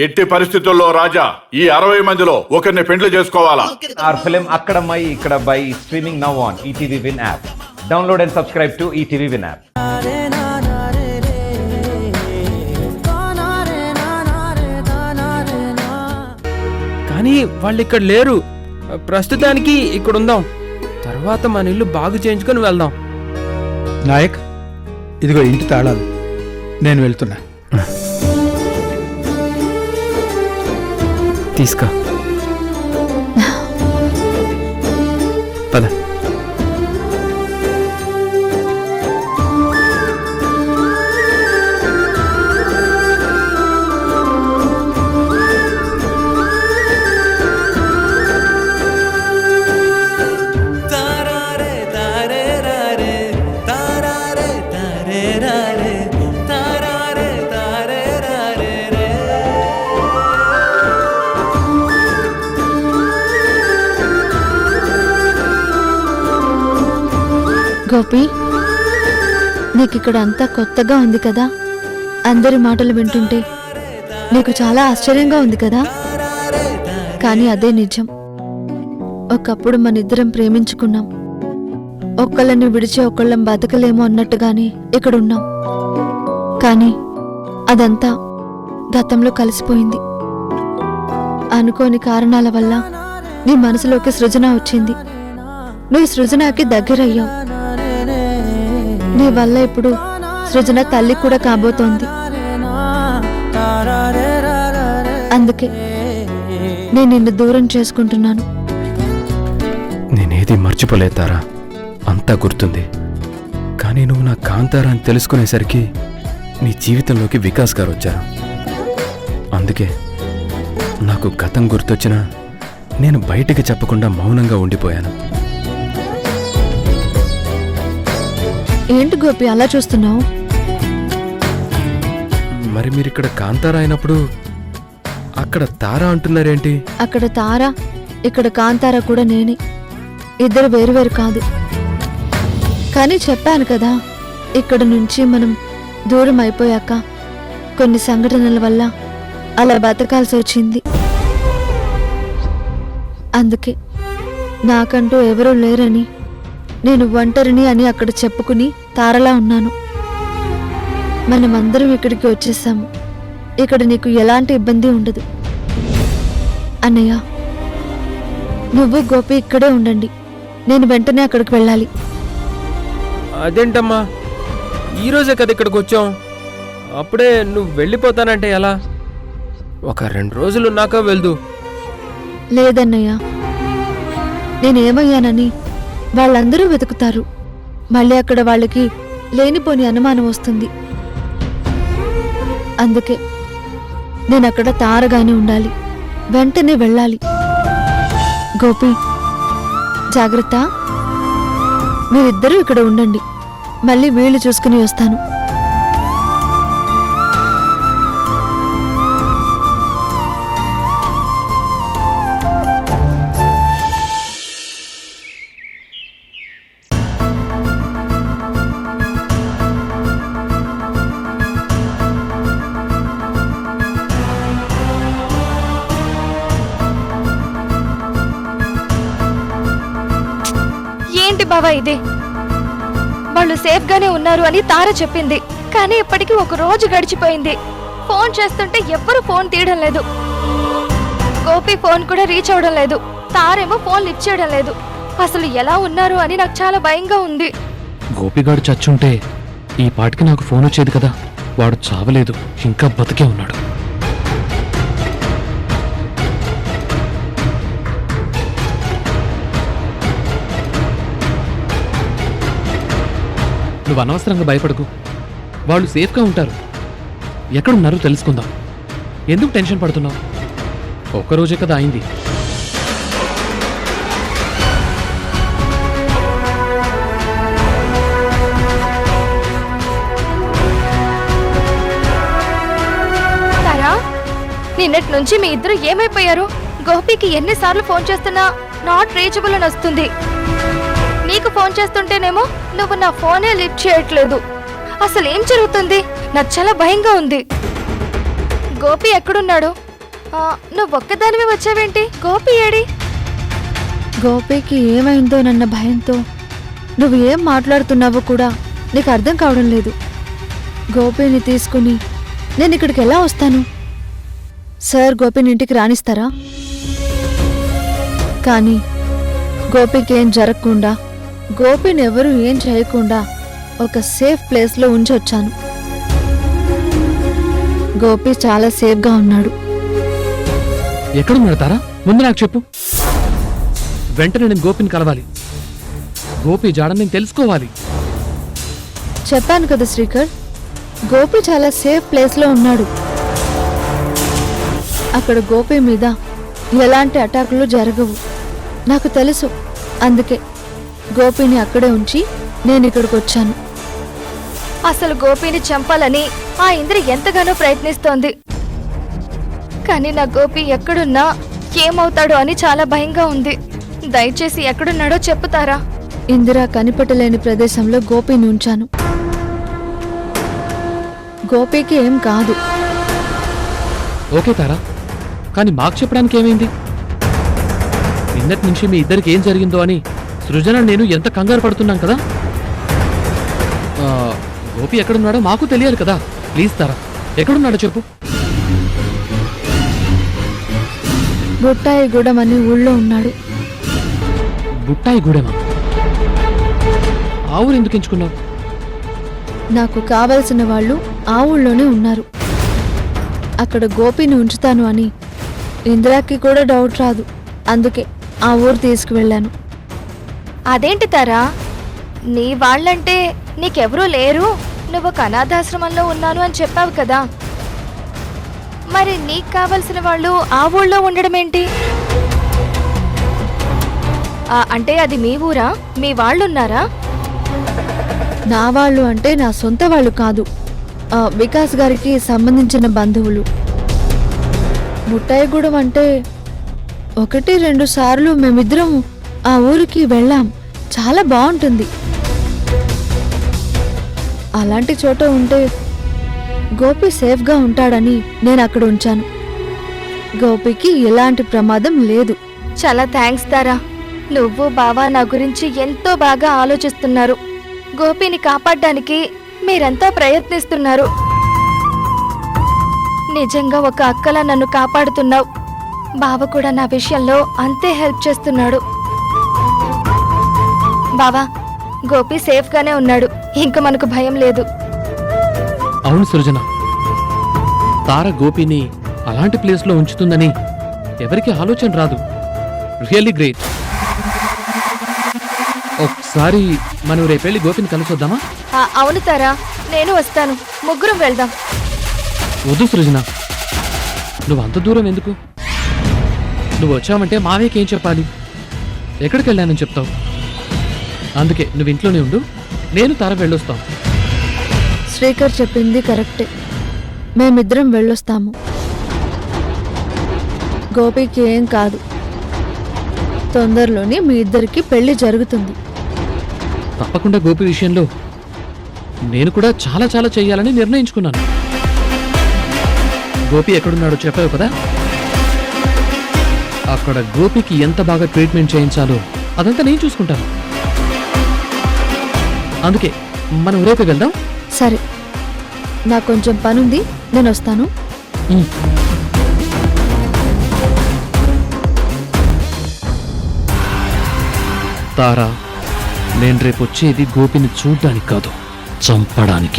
ఎట్టి పరిస్థితుల్లో రాజా ఈ 60 మందిలో ఒకరిని పెండ్లి చేసుకోవాలా? Our film Akkadamai Ikkadabbai is streaming now on ETV Win app. Download and subscribe to ETV Win app. కానీ వాళ్ళు ఇక్కడ లేరు. ప్రస్తుతానికి ఇక్కడ ఉందాం. తర్వాత మన ఇల్లు బాగు చేయించుకొని వెళ్దాం. నాయక్, ఇదిగో ఇంటి తాళాలు. నేను వెళ్తున్నా. తీసుకో. పద. గోపి, నీకిక్కడ అంతా కొత్తగా ఉంది కదా? అందరి మాటలు వింటుంటే నీకు చాలా ఆశ్చర్యంగా ఉంది కదా? కానీ అదే నిజం. ఒకప్పుడు మనిద్దరం ప్రేమించుకున్నాం. ఒక్కళ్ళని విడిచి ఒకళ్ళం బతకలేము అన్నట్టుగానే ఇక్కడున్నాం. కానీ అదంతా గతంలో కలిసిపోయింది. అనుకోని కారణాల వల్ల నీ మనసులోకి సృజన వచ్చింది. నువ్వు సృజనకి దగ్గరయ్యావు. నీ వల్ల ఇప్పుడు సృజన తల్లి కూడా కాబోతోంది. అందుకే నేను నిన్ను దూరం చేసుకుంటున్నాను. నేనేది మర్చిపోలేతారా, అంతా గుర్తుంది. కానీ నువ్వు నా కాంతారా అని తెలుసుకునేసరికి నీ జీవితంలోకి వికాస్ గారు వచ్చారు. అందుకే నాకు గతం గుర్తొచ్చినా నేను బయటికి చెప్పకుండా మౌనంగా ఉండిపోయాను. ఏంటి గోపి అలా చూస్తున్నావు? మరి మీరిక్కడ కాంతారా అయినప్పుడు అక్కడ తారా అంటున్నారేంటి? అక్కడ తారా, ఇక్కడ కాంతారా కూడా నేనే. ఇద్దరు వేరువేరు కాదు. కానీ చెప్పాను కదా, ఇక్కడ నుంచి మనం దూరం అయిపోయాక కొన్ని సంఘటనల వల్ల అలా బతకాల్సి వచ్చింది. అందుకే నాకంటూ ఎవరూ లేరని, నేను ఒంటరిని అని అక్కడ చెప్పుకుని తారలా ఉన్నాను. మనమందరం ఇక్కడికి వచ్చేసాము. ఇక్కడ నీకు ఎలాంటి ఇబ్బంది ఉండదు. అన్నయ్య, నువ్వు గోపి ఇక్కడే ఉండండి. నేను వెంటనే అక్కడికి వెళ్ళాలి. అదేంటమ్మా, ఈరోజే కదా ఇక్కడికి వచ్చాం, అప్పుడే నువ్వు వెళ్ళిపోతానంటే ఎలా? ఒక 2 రోజులు ఉన్నాక వెళ్దు. లేదన్నయ్య, నేనేమయ్యానని వాళ్ళందరూ వెతుకుతారు. మళ్ళీ అక్కడ వాళ్ళకి లేనిపోని అనుమానం వస్తుంది. అందుకే నేనక్కడ తారగానే ఉండాలి. వెంటనే వెళ్ళాలి. గోపి, జాగ్రత్త. మీరిద్దరూ ఇక్కడ ఉండండి. మళ్ళీ వీళ్ళు చూసుకుని వస్తాను. ఏంటి బావా ఇది? వాళ్ళు సేఫ్ గానే ఉన్నారు అని తార చెప్పింది. కానీ ఇప్పటికి 1 రోజు గడిచిపోయింది. ఫోన్ చేస్తుంటే ఎవ్వరు ఫోన్ తీయడం లేదు. గోపి ఫోన్ కూడా రీచ్ అవడం లేదు. తారేమో ఫోన్ లిఫ్ట్ చేయడం లేదు. అసలు ఎలా ఉన్నారు అని నాకు చాలా భయంగా ఉంది. గోపిగాడు చచ్చుంటే ఈ పాటికి నాకు ఫోన్ వచ్చేది కదా. వాడు చావలేదు, ఇంకా బతికే ఉన్నాడు. నువ్వు అనవసరంగా భయపడకు. వాళ్ళు సేఫ్గా ఉంటారు. ఎక్కడున్నారో తెలుసుకుందాం. ఎందుకు టెన్షన్ పడుతున్నావు? ఒక్కరోజే కదా అయింది. తారా, నిన్నటి నుంచి మీ ఇద్దరు ఏమైపోయారు? గోపికి ఎన్నిసార్లు ఫోన్ చేస్తున్నా నాట్ రీచబుల్ అని వస్తుంది. నీకు ఫోన్ చేస్తుంటేనేమో నువ్వు నా ఫోనే లిఫ్ట్ చేయట్లేదు. అసలు ఏం జరుగుతుంది? నాకు చాలా భయంగా ఉంది. గోపి ఎక్కడున్నాడు? నువ్వు ఒక్కదానివి వచ్చావేంటి? గోపి ఏడి? గోపికి ఏమైందోనన్న భయంతో నువ్వు ఏం మాట్లాడుతున్నావో కూడా నీకు అర్థం కావడం లేదు. గోపిని తీసుకుని నేను ఇక్కడికి ఎలా వస్తాను? సార్ గోపిని ఇంటికి రానిస్తారా? కానీ గోపికి ఏం జరగకుండా, గోపిని ఎవరు ఏం చేయకుండా ఒక సేఫ్ ప్లేస్లో ఉంచొచ్చాను. గోపి చాలా సేఫ్గా ఉన్నాడు. ఎక్కడున్నాడు తారా? ముందు నాకు చెప్పు. వెంటనే నేను గోపిని కలవాలి. గోపి జాడ నేను తెలుసుకోవాలి. చెప్పాను కదా శ్రీకర్, గోపి చాలా సేఫ్ ప్లేస్లో ఉన్నాడు. అక్కడ గోపి మీద ఎలాంటి అటాకులు జరగవు, నాకు తెలుసు. అందుకే గోపిని అక్కడే ఉంచి నేను ఇక్కడికి వచ్చాను. అసలు గోపిని చంపాలని ఆ ఇంద్ర ఎంతగానో ప్రయత్నిస్తోంది. కానీ నా గోపి ఎక్కడున్నా ఏమవుతాడో అని చాలా భయంగా ఉంది. దయచేసి ఎక్కడున్నాడో చెప్పుతారా? ఇందిరా కనిపెట్టలేని ప్రదేశంలో గోపిని ఉంచాను. గోపికి ఏం కాదు. ఓకే తారా, కానీ మాకు చెప్పడానికి ఏమైంది? నిన్నటి నుంచి మీ ఇద్దరికి ఏం జరిగిందో అని సృజన నేను ఎంత కంగారు పడుతున్నాం కదా. గోపి ఎక్కడున్నాడో మాకు తెలియాలి కదా. ప్లీజ్ తారా, ఎక్కడున్నాడో చెప్పు. బుట్టాయిగూడెం అని ఊళ్ళో ఉన్నాడు. బుట్టాయి గూడెమా? ఆ ఊరు ఎందుకు ఎంచుకున్నావు? నాకు కావలసిన వాళ్ళు ఆ ఊళ్ళోనే ఉన్నారు. అక్కడ గోపిని ఉంచుతాను అని ఇందిరాకి కూడా డౌట్ రాదు. అందుకే ఆ ఊరు తీసుకువెళ్ళాను. అదేంటి తారా, నీ వాళ్ళంటే నీకెవరూ లేరు, నువ్వు ఒక అనాథాశ్రమంలో ఉన్నాను అని చెప్పావు కదా. మరి నీకు కావలసిన వాళ్ళు ఆ ఊళ్ళో ఉండడం ఏంటి? అంటే అది మీ ఊరా? మీ వాళ్ళున్నారా? నా వాళ్ళు అంటే నా సొంత వాళ్ళు కాదు, వికాస్ గారికి సంబంధించిన బంధువులు. బుట్టాయిగూడెం అంటే 1-2 సార్లు మేమిద్దరం ఆ ఊరికి వెళ్ళాం. చాలా బాగుంటుంది. అలాంటి చోట ఉంటే గోపి సేఫ్గా ఉంటాడని నేను అక్కడ ఉంచాను. గోపికి ఎలాంటి ప్రమాదం లేదు. చాలా థ్యాంక్స్ తారా, నువ్వు బావా నా గురించి ఎంతో బాగా ఆలోచిస్తున్నారు. గోపిని కాపాడడానికి మీరంతా ప్రయత్నిస్తున్నారు. నిజంగా ఒక అక్కలా నన్ను కాపాడుతున్నావు. బావ కూడా నా విషయంలో అంతే హెల్ప్ చేస్తున్నాడు. బావా, గోపి సేఫ్గానే ఉన్నాడు, ఇంక మనకు భయం లేదు. అవును సృజన, తార గోపిని అలాంటి ప్లేస్లో ఉంచుతుందని ఎవరికి ఆలోచన రాదు. Really great. ఒకసారి మనం రేపెళ్ళి గోపిని కలిసొద్దామా? అవును తారా, నేను వస్తాను. ముగ్గురం వెళ్దాం. వద్దు సృజన, నువ్వు అంత దూరం ఎందుకు? నువ్వు వచ్చావంటే మావేకేం చెప్పాలి? ఎక్కడికి వెళ్ళానని చెప్తావు? అందుకే నువ్వు ఇంట్లోనే ఉండు, నేను తార వెళ్ళొస్తాం. శ్రీకర్ చెప్పింది కరెక్టే. మేమిద్దరం వెళ్ళొస్తాము. గోపికి ఏం కాదు. తొందరలోనే మీ ఇద్దరికి పెళ్లి జరుగుతుంది. తప్పకుండా గోపి విషయంలో నేను కూడా చాలా చాలా చెయ్యాలని నిర్ణయించుకున్నాను. గోపి ఎక్కడున్నాడో చెప్పావు కదా, అక్కడ గోపికి ఎంత బాగా ట్రీట్మెంట్ చేయించాలో అదంతా నేను చూసుకుంటాను. అందుకే మనం రేపు వెళ్దాం. సరే, నాకు కొంచెం పనుంది, నేను వస్తాను. తారా, నేను రేపు వచ్చేది గోపిని చూడ్డానికి కాదు, చంపడానికి.